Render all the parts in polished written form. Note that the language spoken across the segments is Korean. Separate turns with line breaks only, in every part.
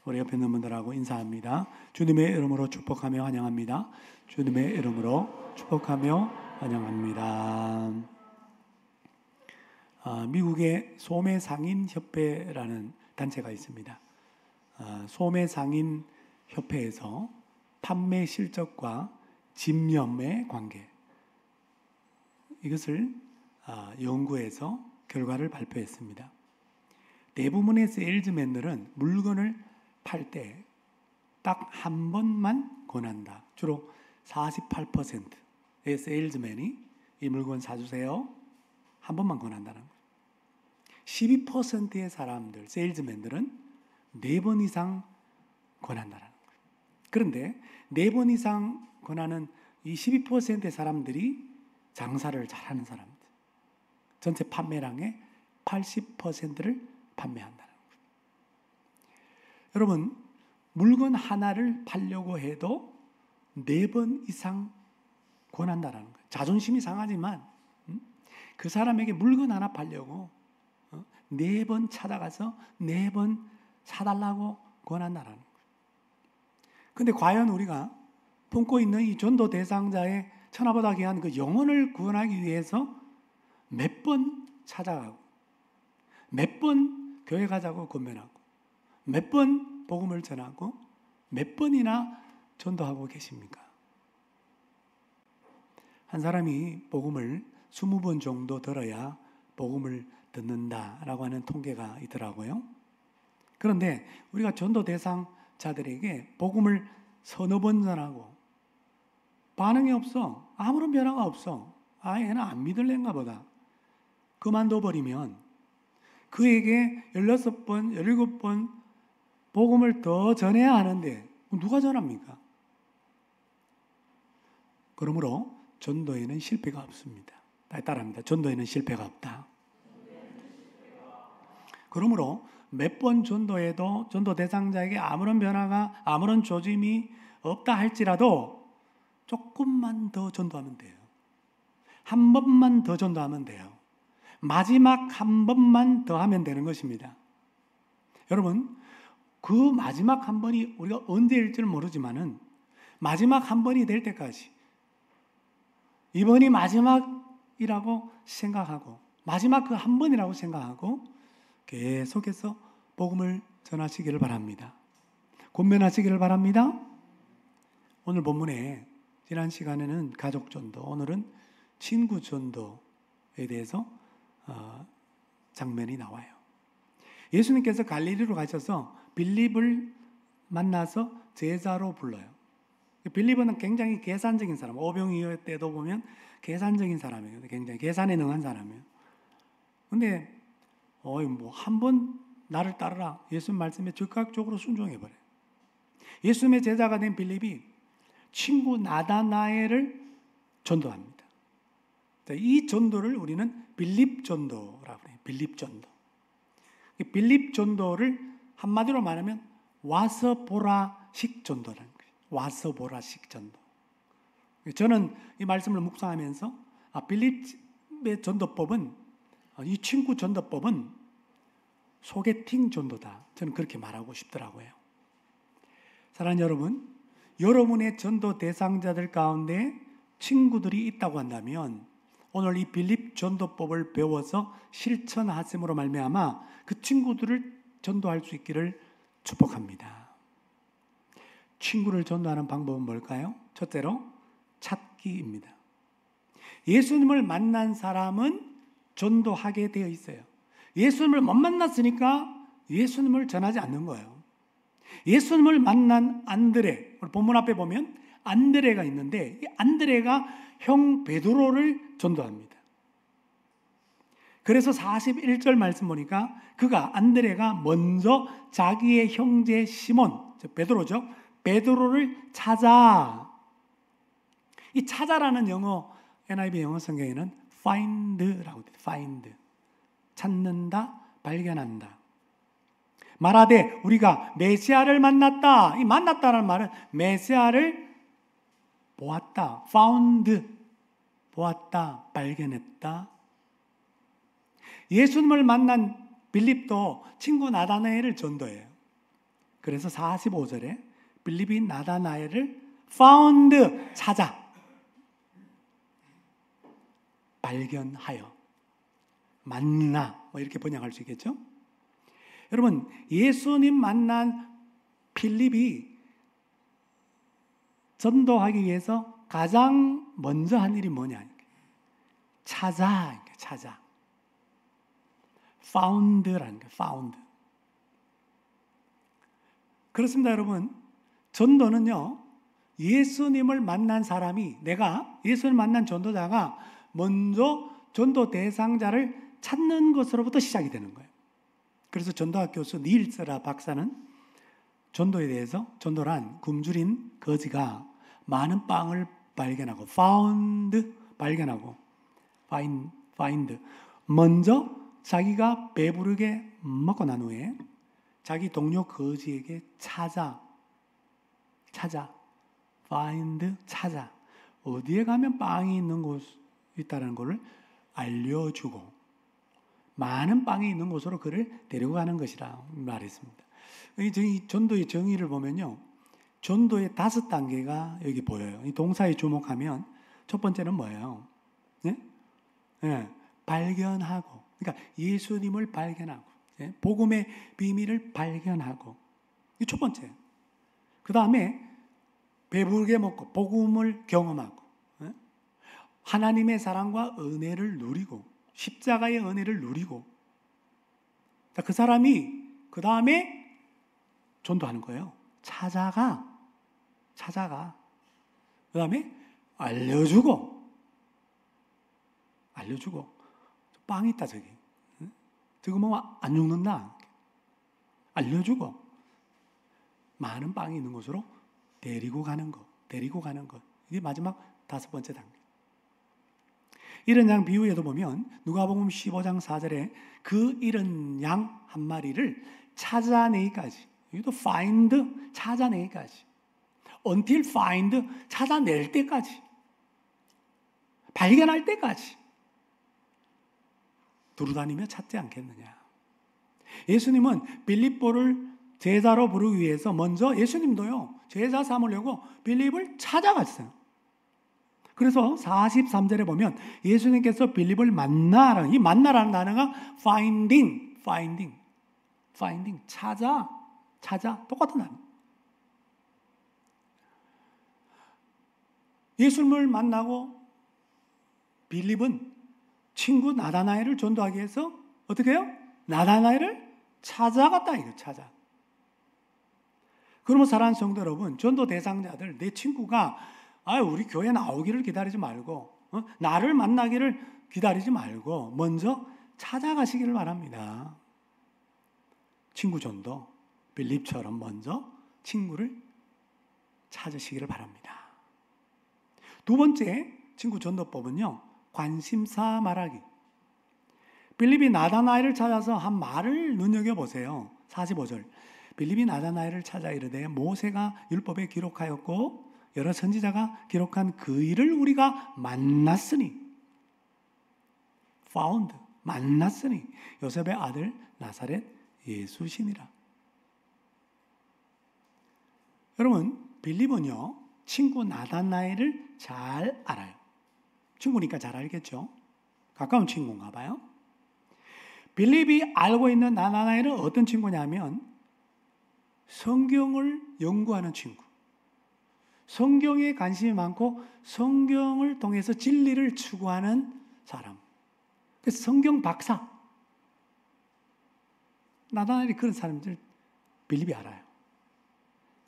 우리 옆에 있는 분들하고 인사합니다. 주님의 이름으로 축복하며 환영합니다. 주님의 이름으로 축복하며 환영합니다. 미국의 소매상인협회라는 단체가 있습니다. 소매상인협회에서 판매 실적과 집념의 관계, 이것을 연구해서 결과를 발표했습니다. 대부분의 세일즈맨들은 물건을 팔 때 딱 한 번만 권한다. 주로 48%의 세일즈맨이 이 물건 사주세요, 한 번만 권한다는 거예요. 12%의 사람들, 세일즈맨들은 4번 이상 권한다는 거예요. 그런데 4번 이상 권하는 이 12%의 사람들이 장사를 잘하는 사람들, 전체 판매량의 80%를 판매한다는 거예요. 여러분, 물건 하나를 팔려고 해도 4번 이상 권한다는 거예요. 자존심이 상하지만 그 사람에게 물건 하나 팔려고 4번 찾아가서 4번 사달라고 권한다는 거예요. 그런데 과연 우리가 품고 있는 이 전도 대상자의 천하보다 귀한 그 영혼을 구원하기 위해서 몇 번 찾아가고, 몇 번 교회 가자고 권면하고, 몇 번 복음을 전하고, 몇 번이나 전도하고 계십니까? 한 사람이 복음을 20번 정도 들어야 복음을 듣는다라고 하는 통계가 있더라고요. 그런데 우리가 전도 대상자들에게 복음을 서너 번 전하고 반응이 없어, 아무런 변화가 없어, 얘는 안 믿을랜가 보다, 그만둬 버리면 그에게 16번, 17번 복음을 더 전해야 하는데 누가 전합니까? 그러므로 전도에는 실패가 없습니다. 따라합니다. 전도에는 실패가 없다. 그러므로 몇 번 전도해도 전도 대상자에게 아무런 변화가, 아무런 조짐이 없다 할지라도 조금만 더 전도하면 돼요. 한 번만 더 전도하면 돼요. 마지막 한 번만 더 하면 되는 것입니다. 여러분, 그 마지막 한 번이 우리가 언제일지는 모르지만은 마지막 한 번이 될 때까지 이번이 마지막이라고 생각하고, 마지막 그 한 번이라고 생각하고 계속해서 복음을 전하시기를 바랍니다. 권면하시기를 바랍니다. 오늘 본문에 지난 시간에는 가족 전도, 오늘은 친구 전도에 대해서 장면이 나와요. 예수님께서 갈릴리로 가셔서 빌립을 만나서 제자로 불러요. 빌립은 굉장히 계산적인 사람, 오병이어 때도 보면 계산적인 사람이에요. 굉장히 계산에 능한 사람이에요. 근데 한 번 나를 따르라, 예수님 말씀에 즉각적으로 순종해버려요. 예수님의 제자가 된 빌립이 친구 나다나엘을 전도합니다. 이 전도를 우리는 빌립 전도라고 해요. 빌립 전도. 빌립 전도를 한마디로 말하면 와서 보라식 전도라는 거예요. 와서 보라식 전도. 저는 이 말씀을 묵상하면서 빌립의 전도법은, 이 친구 전도법은 소개팅 전도다, 저는 그렇게 말하고 싶더라고요. 사랑하는 여러분, 여러분의 전도 대상자들 가운데 친구들이 있다고 한다면 오늘 이 빌립 전도법을 배워서 실천하심으로 말미암아 그 친구들을 전도할 수 있기를 축복합니다. 친구를 전도하는 방법은 뭘까요? 첫째로 찾기입니다. 예수님을 만난 사람은 전도하게 되어 있어요. 예수님을 못 만났으니까 예수님을 전하지 않는 거예요. 예수님을 만난 안드레, 본문 앞에 보면 안드레가 있는데 이 안드레가 형 베드로를 전도합니다. 그래서 41절 말씀 보니까 안드레가 먼저 자기의 형제 시몬, 베드로죠, 베드로를 찾아. 이 찾아라는 영어, NIV 영어 성경에는 find라고 돼요. find. 찾는다, 발견한다. 말하되 우리가 메시아를 만났다. 이 만났다는 말은 메시아를 보았다, found, 보았다, 발견했다. 예수님을 만난 빌립도 친구 나다나엘을 전도해요. 그래서 45절에 빌립이 나다나엘을 found, 찾아, 발견하여, 만나, 뭐 이렇게 번역할 수 있겠죠? 여러분, 예수님 만난 빌립이 전도하기 위해서 가장 먼저 한 일이 뭐냐? 찾아. found라는 게 found. 그렇습니다, 여러분. 전도는요, 예수님을 만난 사람이, 내가 예수님을 만난 전도자가 먼저 전도 대상자를 찾는 것으로부터 시작이 되는 거예요. 그래서 전도학 교수 닐스라 박사는 전도에 대해서, 전도란 굶주린 거지가 많은 빵을 발견하고, found, 발견하고, find, 먼저 자기가 배부르게 먹고 난 후에 자기 동료 거지에게 찾아, find, 찾아, 어디에 가면 빵이 있는 곳이 있다는 것을 알려주고 많은 빵이 있는 곳으로 그를 데리고 가는 것이라 말했습니다. 이 전도의 정의를 보면요, 전도의 5단계가 여기 보여요. 이 동사에 주목하면 첫 번째는 뭐예요? 네? 네, 발견하고, 그러니까 예수님을 발견하고, 네? 복음의 비밀을 발견하고, 이 첫 번째. 그 다음에 배부르게 먹고 복음을 경험하고, 네? 하나님의 사랑과 은혜를 누리고, 십자가의 은혜를 누리고, 그 사람이 그 다음에 전도하는 거예요. 찾아가. 그 다음에 알려주고. 빵 있다, 저기. 저거 뭐 안 죽는다. 알려주고. 많은 빵이 있는 곳으로 데리고 가는 것. 이게 마지막 5번째 단계. 잃은 양 비유에도 보면 누가복음 15장 4절에 그 잃은 양 한 마리를 찾아내기까지, 이것도 find, 찾아내기까지, until find, 찾아낼 때까지, 발견할 때까지 두루다니며 찾지 않겠느냐. 예수님은 빌립보를 제자로 부르기 위해서 먼저 예수님도요, 제자 삼으려고 빌립을 찾아갔어요. 그래서 43절에 보면 예수님께서 빌립을 만나라, 이 만나라는 단어가 finding, 찾아, 똑같은 단어. 예수님을 만나고 빌립은 친구 나다나엘을 전도하기 위해서 어떻게 해요? 나다나엘을 찾아갔다, 이거 찾아. 그러면 사랑하는 성도 여러분, 전도 대상자들, 내 친구가 우리 교회 나오기를 기다리지 말고, 나를 만나기를 기다리지 말고 먼저 찾아가시기를 바랍니다. 친구 전도, 빌립처럼 먼저 친구를 찾으시기를 바랍니다. 두 번째 친구 전도법은요, 관심사 말하기. 빌립이 나다나엘을 찾아서 한 말을 눈여겨보세요. 45절. 빌립이 나다나엘을 찾아 이르되 모세가 율법에 기록하였고 여러 선지자가 기록한 그 일을 우리가 만났으니, found, 만났으니 요셉의 아들 나사렛 예수시니라. 여러분, 빌립은요, 친구 나다나엘을 잘 알아요. 친구니까 잘 알겠죠? 가까운 친구인가 봐요. 빌립이 알고 있는 나다나엘은 어떤 친구냐면 성경을 연구하는 친구, 성경에 관심이 많고 성경을 통해서 진리를 추구하는 사람, 그래서 성경 박사. 나다나엘이 그런 사람들 빌립이 알아요.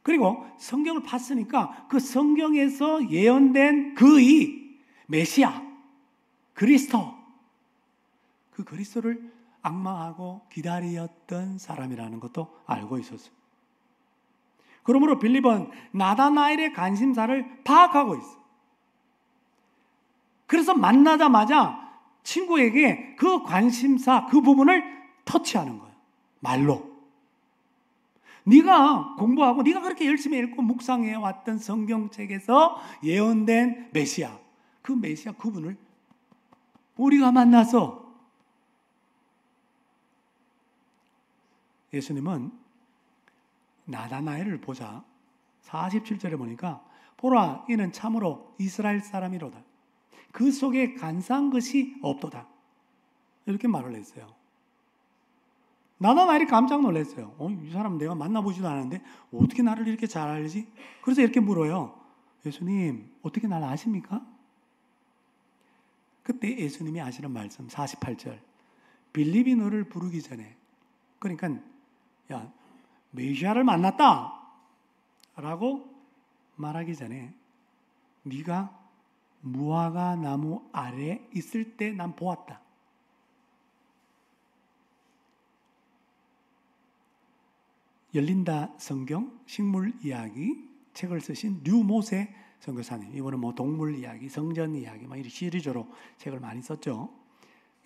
그리고 성경을 봤으니까 그 성경에서 예언된 그의 메시아, 그리스도, 그 그리스도를 앙망하고 기다렸던 사람이라는 것도 알고 있었어요. 그러므로 빌립은 나다나엘의 관심사를 파악하고 있어요. 그래서 만나자마자 친구에게 그 관심사, 그 부분을 터치하는 거예요. 말로. 네가 공부하고 네가 그렇게 열심히 읽고 묵상해 왔던 성경책에서 예언된 메시아, 그 메시아 그분을 우리가 만나서, 예수님은 나다나엘을 보자. 47절에 보니까 보라 이는 참으로 이스라엘 사람이로다. 그 속에 간사한 것이 없도다. 이렇게 말을 했어요. 나다나엘이 깜짝 놀랐어요. 이 사람 내가 만나보지도 않았는데 어떻게 나를 이렇게 잘 알지? 그래서 이렇게 물어요. 예수님 어떻게 나를 아십니까? 그때 예수님이 하시는 말씀 48절. 빌립이 너를 부르기 전에, 그러니까 야 메시아를 만났다 라고 말하기 전에 네가 무화과 나무 아래 있을 때 난 보았다. 열린다 성경 식물 이야기 책을 쓰신 류모세 선교사님, 이번에 뭐 동물 이야기, 성전 이야기 막 이런 시리즈로 책을 많이 썼죠.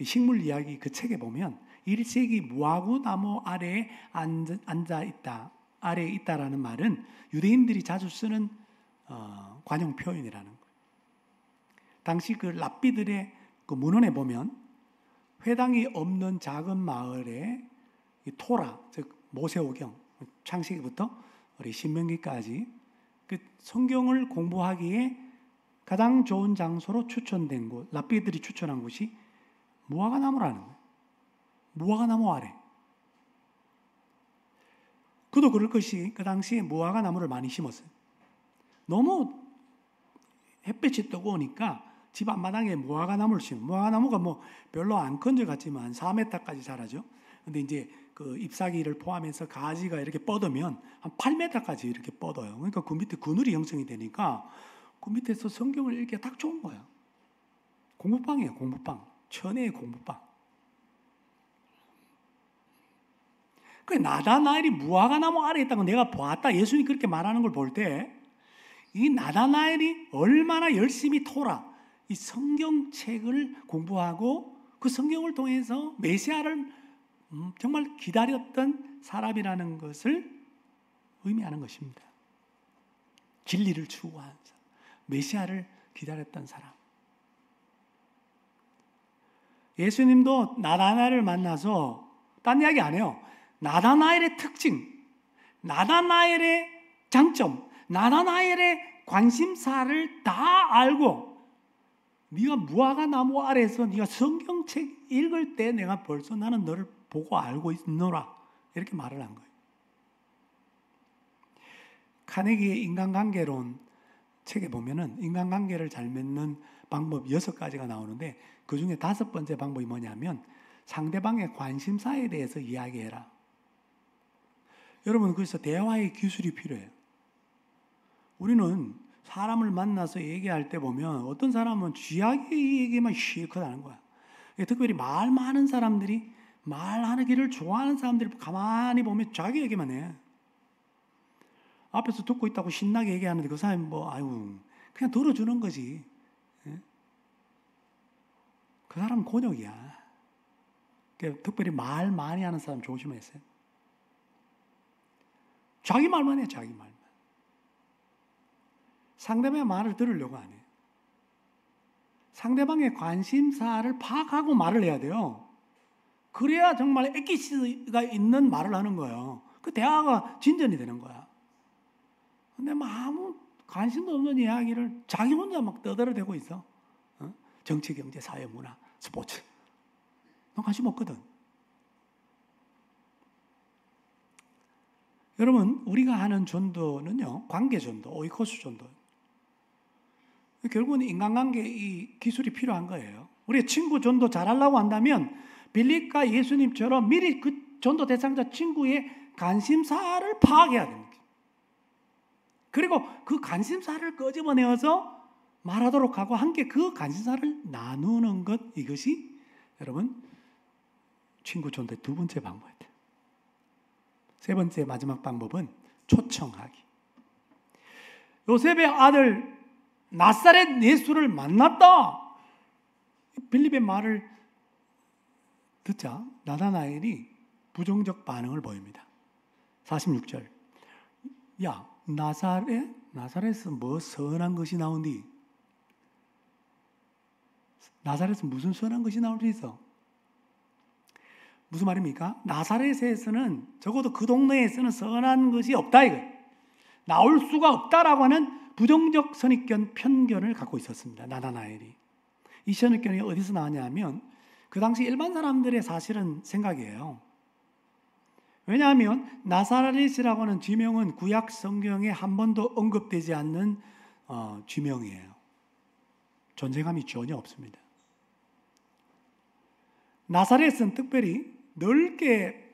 식물 이야기 그 책에 보면 1세기 무화과 나무 아래에 앉아 있다, 아래에 있다라는 말은 유대인들이 자주 쓰는 관용 표현이라는 거예요. 당시 그 랍비들의 그 문헌에 보면 회당이 없는 작은 마을에 이 토라, 즉 모세오경, 창세기부터 우리 신명기까지 그 성경을 공부하기에 가장 좋은 장소로 추천된 곳, 랍비들이 추천한 곳이 무화과 나무라는 거예요. 무화과 나무 아래. 그도 그럴 것이 그 당시에 무화과 나무를 많이 심었어요. 너무 햇볕이 뜨거우니까 집 앞마당에 무화과 나무를 심어요. 무화과 나무가 뭐 별로 안 큰 것 같지만 4m까지 자라죠. 근데 이제 그 잎사귀를 포함해서 가지가 이렇게 뻗으면 한 8m까지 이렇게 뻗어요. 그러니까 그 밑에 그늘이 형성이 되니까 그 밑에서 성경을 읽기가 딱 좋은 거예요. 공부방이에요, 공부방. 천혜의 공부방. 그 나다나엘이 무화과 나무 아래에 있다고 내가 보았다. 예수님이 그렇게 말하는 걸 볼 때 이 나다나엘이 얼마나 열심히 토라, 이 성경책을 공부하고 그 성경을 통해서 메시아를 정말 기다렸던 사람이라는 것을 의미하는 것입니다. 진리를 추구한 사람, 메시아를 기다렸던 사람. 예수님도 나다나엘을 만나서 딴 이야기 안 해요. 나다나엘의 특징, 나다나엘의 장점, 나다나엘의 관심사를 다 알고 네가 무화과 나무 아래에서 네가 성경책 읽을 때 내가 벌써 나는 너를 보고 알고 있노라 이렇게 말을 한 거예요. 카네기의 인간관계론 책에 보면은 인간관계를 잘 맺는 방법 6가지가 나오는데 그 중에 5번째 방법이 뭐냐면 상대방의 관심사에 대해서 이야기해라. 여러분, 그래서 대화의 기술이 필요해요. 우리는 사람을 만나서 얘기할 때 보면 어떤 사람은 쥐야기 얘기만 실컷 하는 거야. 특별히 말 많은 사람들이, 말하는 길을 좋아하는 사람들이 가만히 보면 자기 얘기만 해. 앞에서 듣고 있다고 신나게 얘기하는데 그 사람이 그냥 들어주는 거지. 그 사람은 곤욕이야. 특별히 말 많이 하는 사람 조심하세요. 자기 말만 해, 자기 말만. 상대방의 말을 들으려고 안 해. 상대방의 관심사를 파악하고 말을 해야 돼요. 그래야 정말 액기스가 있는 말을 하는 거예요. 그 대화가 진전이 되는 거야. 근데 아무 관심도 없는 이야기를 자기 혼자 막 떠들어대고 있어. 정치, 경제, 사회, 문화, 스포츠. 너 관심 없거든. 여러분, 우리가 하는 전도는요, 관계 전도, 오이코스 전도. 결국은 인간관계 이 기술이 필요한 거예요. 우리 친구 전도 잘하려고 한다면 빌립과 예수님처럼 미리 그 전도 대상자 친구의 관심사를 파악해야 됩니다. 그리고 그 관심사를 끄집어내어서 말하도록 하고 함께 그 관심사를 나누는 것, 이것이 여러분 친구 전도의 2번째 방법이에요. 3번째 마지막 방법은 초청하기. 요셉의 아들 나사렛 예수를 만났다. 빌립의 말을 듣자 나다나엘이 부정적 반응을 보입니다. 46절. 야, 나사렛에서 뭐 선한 것이 나온디? 나사렛에서 무슨 선한 것이 나올 수 있어? 무슨 말입니까? 나사렛에서는 적어도 그 동네에서는 선한 것이 없다 이거. 나올 수가 없다라고 하는 부정적 선입견, 편견을 갖고 있었습니다. 나다나엘이. 이 선입견이 어디서 나왔냐면 그 당시 일반 사람들의 사실은 생각이에요. 왜냐하면 나사렛이라고 하는 지명은 구약 성경에 한 번도 언급되지 않는 지명이에요. 존재감이 전혀 없습니다. 나사렛은 특별히 넓게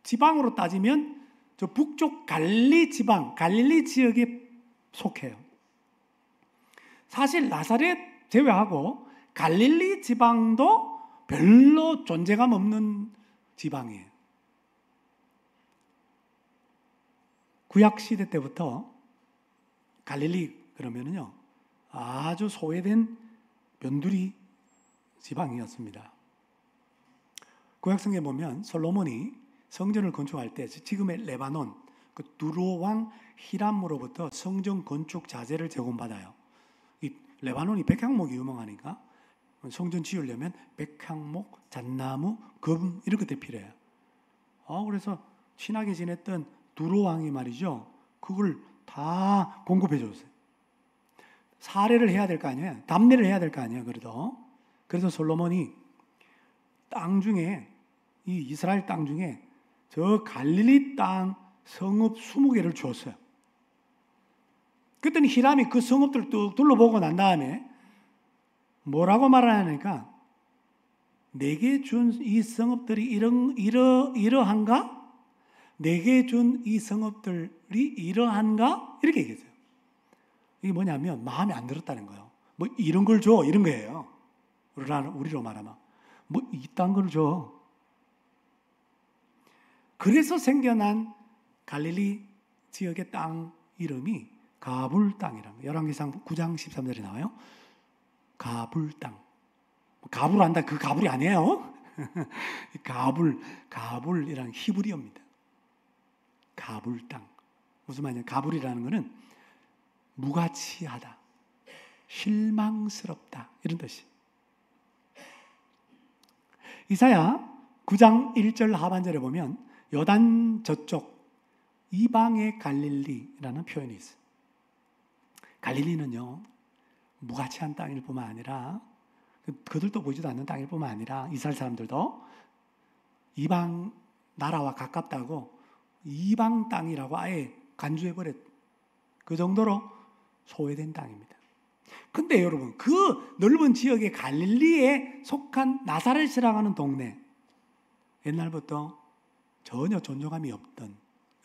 지방으로 따지면 저 북쪽 갈릴리 지방, 갈릴리 지역에 속해요. 사실 나사렛 제외하고 갈릴리 지방도 별로 존재감 없는 지방이에요. 구약 시대 때부터 갈릴리 그러면은요 아주 소외된 변두리 지방이었습니다. 구약 성경에 보면 솔로몬이 성전을 건축할 때 지금의 레바논 그 두로 왕 히람으로부터 성전 건축 자재를 제공받아요. 이 레바논이 백향목이 유명하니까 성전 지으려면 백향목, 잣나무, 금 이런 것들이 필요해요. 그래서 친하게 지냈던 두로 왕이 말이죠. 그걸 다 공급해 줬어요. 사례를 해야 될 거 아니에요. 담례를 해야 될 거 아니에요. 그래서 솔로몬이 땅 중에 이 이스라엘 땅 중에 저 갈릴리 땅 성읍 20개를 주었어요. 그랬더니 히람이 그 성읍들을 뚝 둘러보고 난 다음에 뭐라고 말하냐니까 내게 준 이 성읍들이 이러한가? 내게 준 이 성읍들이 이러한가? 이렇게 얘기했어요. 이게 뭐냐면 마음에 안 들었다는 거예요. 뭐 이런 걸 줘 이런 거예요. 우리로 말하면 뭐 이딴 걸 줘. 그래서 생겨난 갈릴리 지역의 땅 이름이 가불 땅이라는 거예요. 열왕기상 9장 13절에 나와요. 가불 땅. 가불 한다 그 가불이 아니에요. 가불이라는 히브리어입니다. 가불 땅. 무슨 말이냐? 가불이라는 것은 무가치하다, 실망스럽다 이런 뜻이. 이사야 9장 1절 하반절에 보면 요단 저쪽 이방의 갈릴리라는 표현이 있어요. 갈릴리는요 무가치한 땅일 뿐만 아니라 그들도 보이지도 않는 땅일 뿐만 아니라 이스라엘 사람들도 이방 나라와 가깝다고 이방 땅이라고 아예 간주해버렸. 그 정도로 소외된 땅입니다. 근데 여러분 그 넓은 지역의 갈릴리에 속한 나사렛이라고 하는 동네 옛날부터 전혀 존재감이 없던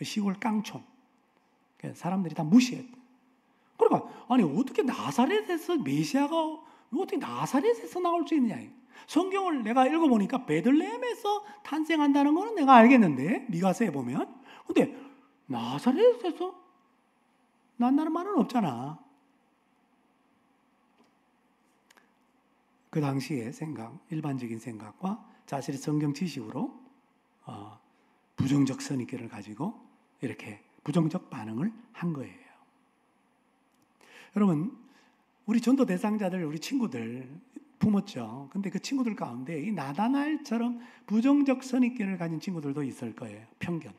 시골 깡촌 사람들이 다 무시했다. 그러니까 아니 어떻게 나사렛에서 메시아가 어떻게 나사렛에서 나올 수 있느냐. 성경을 내가 읽어보니까 베들레헴에서 탄생한다는 거는 내가 알겠는데 미가서에 보면 근데 나사렛에서 난다는 말은 없잖아. 그 당시의 생각, 일반적인 생각과 자신의 성경 지식으로 부정적 선입견을 가지고 이렇게 부정적 반응을 한 거예요. 여러분, 우리 전도 대상자들, 우리 친구들 품었죠. 근데 그 친구들 가운데 이 나다나엘처럼 부정적 선입견을 가진 친구들도 있을 거예요. 편견.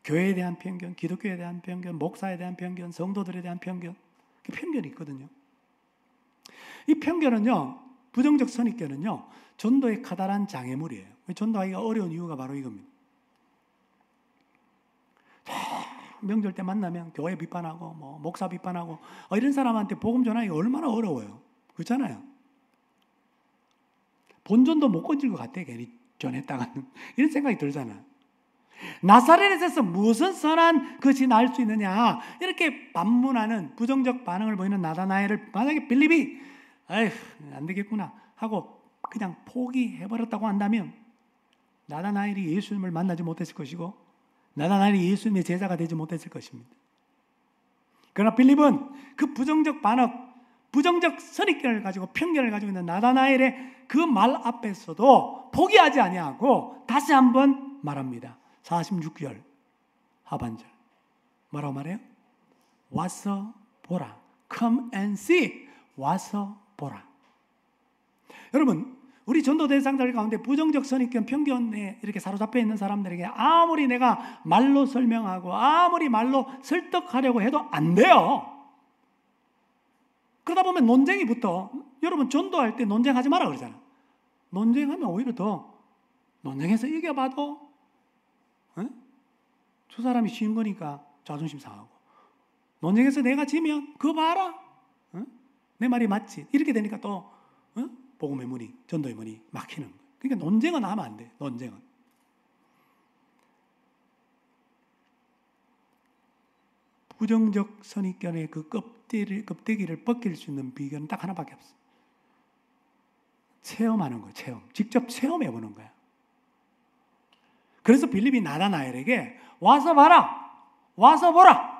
교회에 대한 편견, 기독교에 대한 편견, 목사에 대한 편견, 성도들에 대한 편견. 그 편견이 있거든요. 이 편견은요, 부정적 선입견은요, 전도의 커다란 장애물이에요. 전도하기가 어려운 이유가 바로 이겁니다. 명절 때 만나면 교회 비판하고, 목사 비판하고, 이런 사람한테 복음 전하기가 얼마나 어려워요. 그렇잖아요. 본전도 못 건질 것 같아, 괜히 전했다가는. 이런 생각이 들잖아요. 나사렛에서 무슨 선한 것이 나올 수 있느냐 이렇게 반문하는 부정적 반응을 보이는 나다나엘을 만약에 빌립이 아휴 안 되겠구나 하고 그냥 포기해버렸다고 한다면 나다나엘이 예수님을 만나지 못했을 것이고 나다나엘이 예수님의 제자가 되지 못했을 것입니다. 그러나 빌립은 그 부정적 반응, 부정적 선입견을 가지고 편견을 가지고 있는 나다나엘의 그 말 앞에서도 포기하지 아니하고 다시 한번 말합니다. 46절 하반절 뭐라고 말해요? 와서 보라. Come and see. 와서 보라. 여러분 우리 전도 대상자들 가운데 부정적 선입견, 편견에 이렇게 사로잡혀 있는 사람들에게 아무리 내가 말로 설명하고 아무리 말로 설득하려고 해도 안 돼요. 그러다 보면 논쟁이 붙어. 여러분 전도할 때 논쟁하지 마라 그러잖아. 논쟁하면 오히려 더 논쟁해서 이겨봐도 저 사람이 진 거니까 자존심 상하고, 논쟁에서 내가 지면 그거 봐라, 내 말이 맞지, 이렇게 되니까 또 복음의 문이, 전도의 문이 막히는 거예요. 그러니까 논쟁은 하면 안 돼. 논쟁은 부정적 선입견의 그 껍데기를 벗길 수 있는 비결은 딱 하나밖에 없어. 체험하는 거예요. 체험. 직접 체험해 보는 거야. 그래서 빌립이 나다나엘에게 와서 봐라, 와서 보라,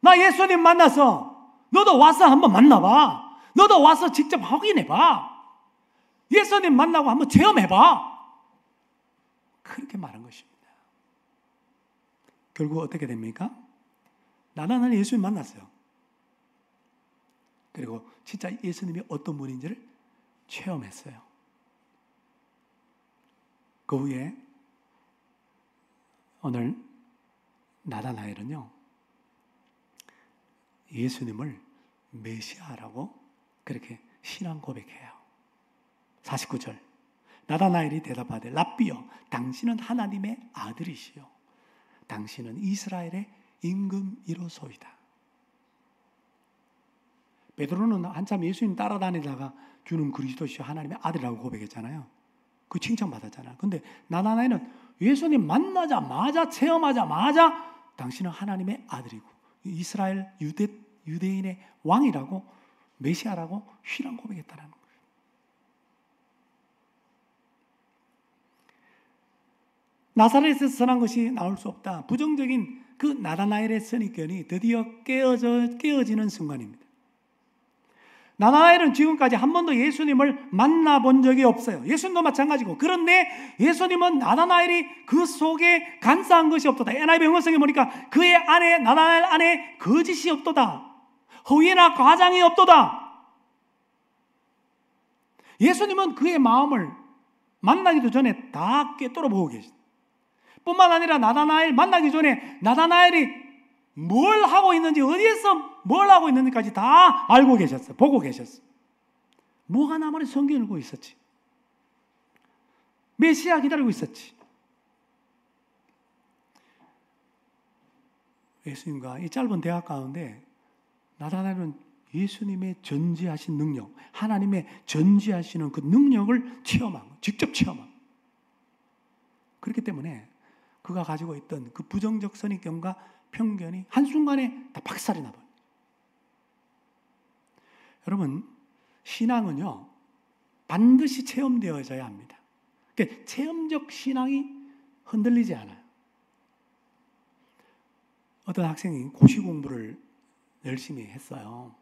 나 예수님 만나서 너도 와서 한번 만나봐, 너도 와서 직접 확인해봐, 예수님 만나고 한번 체험해봐, 그렇게 말한 것입니다. 결국 어떻게 됩니까? 나다나엘 예수님 만났어요. 그리고 진짜 예수님이 어떤 분인지를 체험했어요. 그 후에 오늘 나다나엘은요, 예수님을 메시아라고 그렇게 신앙 고백해요. 49절, 나다나엘이 대답하되 랍비여, 당신은 하나님의 아들이시요 당신은 이스라엘의 임금이로소이다. 베드로는 한참 예수님 따라다니다가 주는 그리스도시요 하나님의 아들이라고 고백했잖아요. 그 칭찬받았잖아요. 근데 나다나엘은 예수님 만나자마자, 체험하자마자 당신은 하나님의 아들이고 이스라엘 유대인의 왕이라고, 메시아라고 신앙 고백했다는 거예요. 나사렛에서 선한 것이 나올 수 없다. 부정적인 그 나다나엘의 선입견이 드디어 깨어지는 순간입니다. 나다나엘은 지금까지 한 번도 예수님을 만나본 적이 없어요. 예수님도 마찬가지고. 그런데 예수님은 나다나엘이 그 속에 간사한 것이 없도다. NIV 영어성에 보니까 그의 안에, 나다나엘 안에 거짓이 없도다, 허위나 과장이 없도다. 예수님은 그의 마음을 만나기도 전에 다 꿰뚫어 보고 계시다. 뿐만 아니라 나다나엘 만나기 전에 나다나엘이 뭘 하고 있는지, 어디에서 뭘 하고 있는지까지 다 알고 계셨어. 보고 계셨어. 뭐가 나만의 성경 읽고 있었지. 메시아 기다리고 있었지. 예수님과 이 짧은 대화 가운데 나다나엘은 예수님의 전지하신 능력, 하나님의 전지하시는 그 능력을 체험한 거예요. 직접 체험한 거예요. 그렇기 때문에 그가 가지고 있던 그 부정적 선입견과 편견이 한순간에 다 박살이 나버려요. 여러분, 신앙은요, 반드시 체험되어져야 합니다. 그러니까 체험적 신앙이 흔들리지 않아요. 어떤 학생이 고시 공부를 열심히 했어요.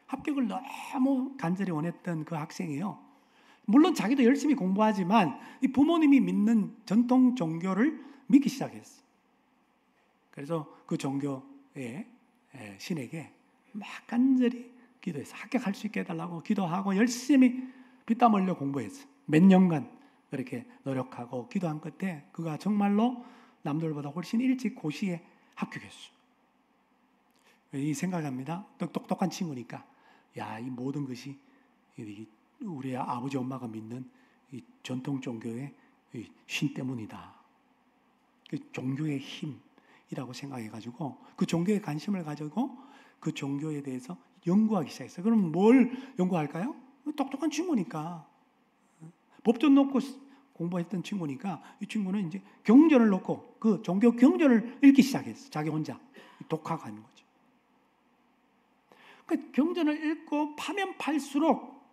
합격을 너무 간절히 원했던 그 학생이요, 물론 자기도 열심히 공부하지만 이 부모님이 믿는 전통 종교를 믿기 시작했어요. 그래서 그 종교의 신에게 막 간절히 기도해서 합격할 수 있게 해달라고 기도하고 열심히 피땀 흘려 공부했어요. 몇 년간 그렇게 노력하고 기도한 끝에 그가 정말로 남들보다 훨씬 일찍 고시에 합격했어요. 이 생각합니다. 똑똑한 친구니까, 야, 이 모든 것이 우리 아버지 엄마가 믿는 이 전통 종교의 신 때문이다. 그 종교의 힘이라고 생각해가지고 그 종교에 관심을 가지고 그 종교에 대해서 연구하기 시작했어요. 그럼 뭘 연구할까요? 똑똑한 친구니까, 법전 놓고 공부했던 친구니까 이 친구는 이제 경전을 놓고 그 종교 경전을 읽기 시작했어요. 자기 혼자 독학하는 거죠. 그 경전을 읽고 파면 팔수록,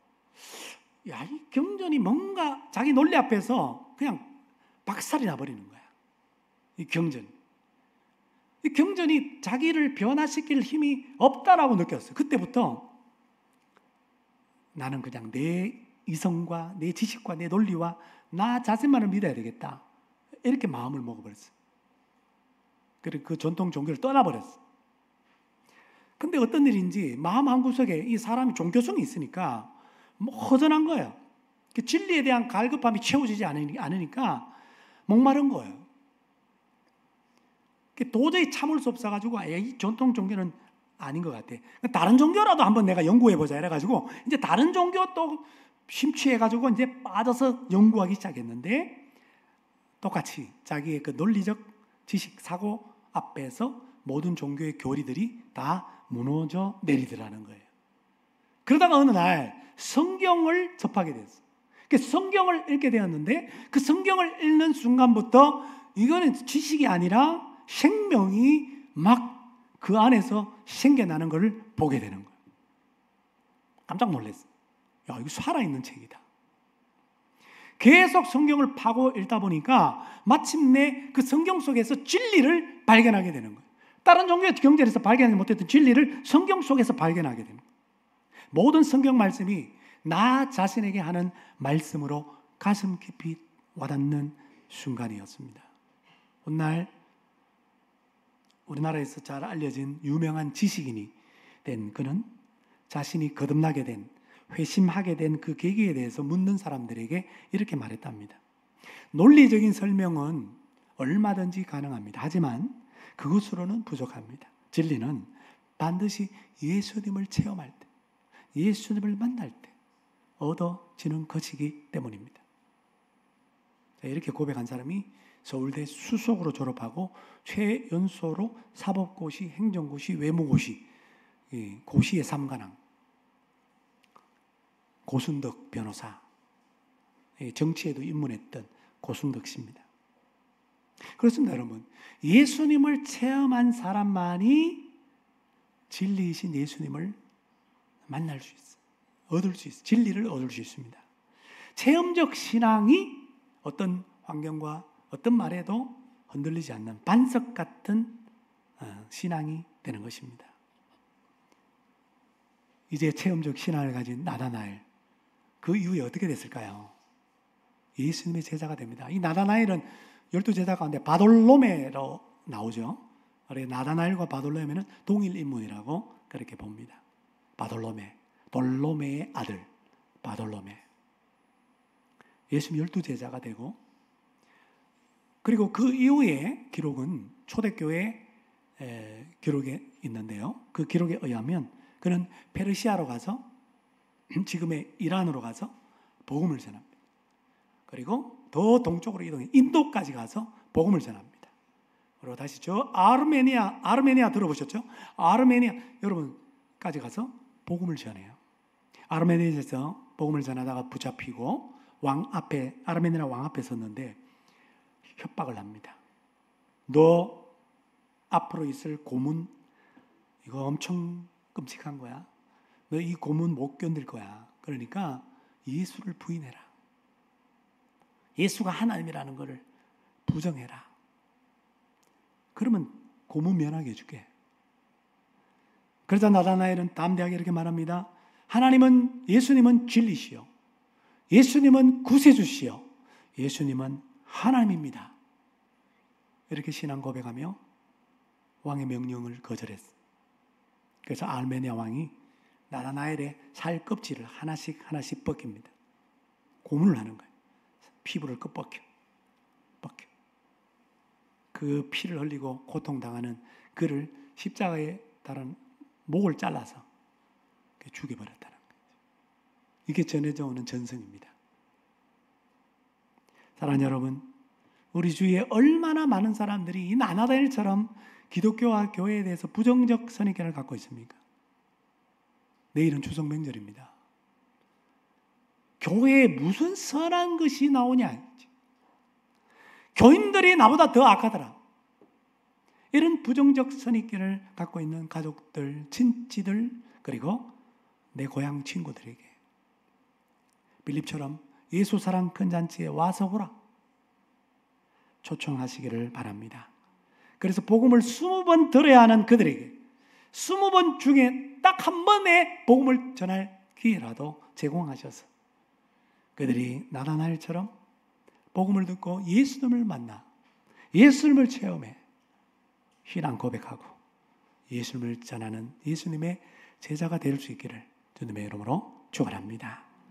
야, 이 경전이 뭔가 자기 논리 앞에서 그냥 박살이 나버리는 거야. 이 경전. 이 경전이 자기를 변화시킬 힘이 없다라고 느꼈어요. 그때부터 나는 그냥 내 이성과 내 지식과 내 논리와 나 자신만을 믿어야 되겠다, 이렇게 마음을 먹어버렸어요. 그리고 그 전통 종교를 떠나버렸어요. 근데 어떤 일인지 마음 한구석에 이 사람이 종교성이 있으니까 뭐 허전한 거예요. 그 진리에 대한 갈급함이 채워지지 않으니까 목마른 거예요. 도저히 참을 수 없어가지고 이 전통 종교는 아닌 것 같아. 다른 종교라도 한번 내가 연구해보자 이래가지고 이제 다른 종교 또 심취해가지고 이제 빠져서 연구하기 시작했는데 똑같이 자기의 그 논리적 지식 사고 앞에서 모든 종교의 교리들이 다 무너져 내리더라는 거예요. 그러다가 어느 날 성경을 접하게 됐어요. 성경을 읽게 되었는데 그 성경을 읽는 순간부터 이거는 지식이 아니라 생명이 막 그 안에서 생겨나는 것을 보게 되는 거예요. 깜짝 놀랐어요. 야, 이거 살아있는 책이다. 계속 성경을 파고 읽다 보니까 마침내 그 성경 속에서 진리를 발견하게 되는 거예요. 다른 종교의 경전에서 발견하지 못했던 진리를 성경 속에서 발견하게 됩니다. 모든 성경 말씀이 나 자신에게 하는 말씀으로 가슴 깊이 와닿는 순간이었습니다. 오늘 우리나라에서 잘 알려진 유명한 지식인이 된 그는 자신이 거듭나게 된, 회심하게 된 그 계기에 대해서 묻는 사람들에게 이렇게 말했답니다. 논리적인 설명은 얼마든지 가능합니다. 하지만 그것으로는 부족합니다. 진리는 반드시 예수님을 체험할 때, 예수님을 만날 때 얻어지는 것이기 때문입니다. 이렇게 고백한 사람이 서울대 수석으로 졸업하고 최연소로 사법고시, 행정고시, 외무고시, 고시의 3관왕 고순덕 변호사, 정치에도 입문했던 고순덕 씨입니다. 그렇습니다, 여러분. 예수님을 체험한 사람만이 진리이신 예수님을 만날 수 있어요. 얻을 수 있어요. 진리를 얻을 수 있습니다. 체험적 신앙이 어떤 환경과 어떤 말에도 흔들리지 않는 반석 같은 신앙이 되는 것입니다. 이제 체험적 신앙을 가진 나다나엘, 그 이후에 어떻게 됐을까요? 예수님의 제자가 됩니다. 이 나다나엘은 12제자 가운데 바돌로메로 나오죠. 나다나엘과 바돌로메는 동일 인물이라고 그렇게 봅니다. 바돌로메, 돌로메의 아들 바돌로메. 예수님 12제자가 되고, 그리고 그 이후에 기록은 초대교회 기록에 있는데요. 그 기록에 의하면 그는 페르시아로 가서, 지금의 이란으로 가서 복음을 전합니다. 그리고 더 동쪽으로 이동해 인도까지 가서 복음을 전합니다. 그리고 다시 저 아르메니아 들어보셨죠? 아르메니아 여러분까지 가서 복음을 전해요. 아르메니아에서 복음을 전하다가 붙잡히고 아르메니아 왕 앞에 섰는데 협박을 합니다. 너 앞으로 있을 고문 이거 엄청 끔찍한 거야. 너 이 고문 못 견딜 거야. 그러니까 예수를 부인해라. 예수가 하나님이라는 것을 부정해라. 그러면 고문 면하게 해줄게. 그러자 나다나엘은 담대하게 이렇게 말합니다. 예수님은 진리시요, 예수님은 구세주시요, 예수님은 하나님입니다. 이렇게 신앙 고백하며 왕의 명령을 거절했어요. 그래서 아르메니아 왕이 나다나엘의 살 껍질을 하나씩 벗깁니다. 고문을 하는 거예요. 피부를 벗겨. 그 피를 흘리고 고통당하는 그를 십자가에 달은 목을 잘라서 죽여버렸다는 거죠. 이게 전해져 오는 전승입니다. 사랑하는 여러분, 우리 주위에 얼마나 많은 사람들이 이 나다나엘처럼 기독교와 교회에 대해서 부정적 선입견을 갖고 있습니까? 내일은 추석 명절입니다. 교회에 무슨 선한 것이 나오냐? 교인들이 나보다 더 악하더라. 이런 부정적 선입견을 갖고 있는 가족들, 친지들, 그리고 내 고향 친구들에게 빌립처럼 예수 사랑 큰 잔치에 와서 보라 초청하시기를 바랍니다. 그래서 복음을 20번 들어야 하는 그들에게 20번 중에 딱 한 번의 복음을 전할 기회라도 제공하셔서 그들이 나다나엘처럼 복음을 듣고 예수님을 만나 예수님을 체험해 신앙 고백하고 예수님을 전하는 예수님의 제자가 될 수 있기를 주님의 이름으로 축원합니다.